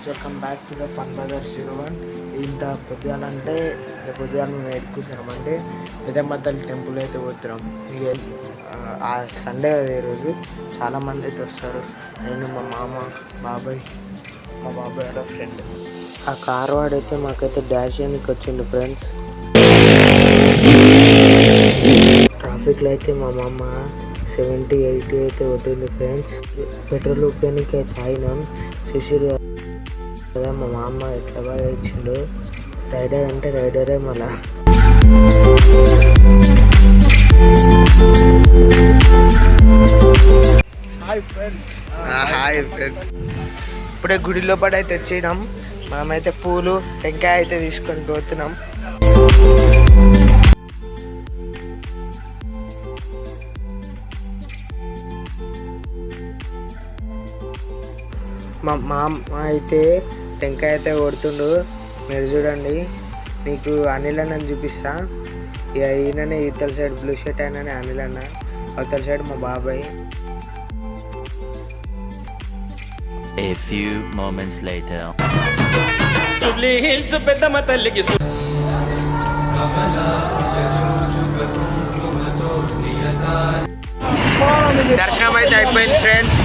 Friends, welcome back to the fun brothers 01. ఇంత పొద్దుగాలంటే పొద్దుగాల మేము ఎడుకుంటున్నామంటే పెద్దమద్దల టెంపుల్ అయితే పోతున్నాం. ఇక ఆ సండే అదే రోజు చాలామంది అయితే వస్తారు. నేను మా మామ, మా బాబాయ్ వాళ్ళ ఫ్రెండ్. ఆ కార్ వాడైతే మాకైతే డాష్ చేయడానికి వచ్చిండు ఫ్రెండ్స్. ట్రాఫిక్లో అయితే మా మామ 70-80 అయితే కొట్టింది ఫ్రెండ్స్. పెట్రోల్ ఉప్పానికి అయితే ఆగినాం. చూసిరు కదా మా మామ ఎట్లా బాగా ఇచ్చిండు. రైడర్ అంటే రైడరే మళ్ళా. హాయ్ ఫ్రెండ్స్, ఇప్పుడే గుడి లోపల అయితే వచ్చినాం. మనమైతే పూలు టెంకాయ అయితే తీసుకొని పోతున్నాం. మా అమ్మ అయితే టెంకాయ అయితే కొడుతుండు. మీరు చూడండి, మీకు అనిల్ అన్నని చూపిస్తా. ఇక ఈయననే ఇవతల సైడ్ బ్లూ షర్ట్ అయిననే అనిల్ అన్న, అవతల సైడ్ మా బాబాయ్. A few moments later. Jubilee hills పెద్దమ్మ తల్లికి దర్శనం అయితే అయిపోయింది ఫ్రెండ్స్.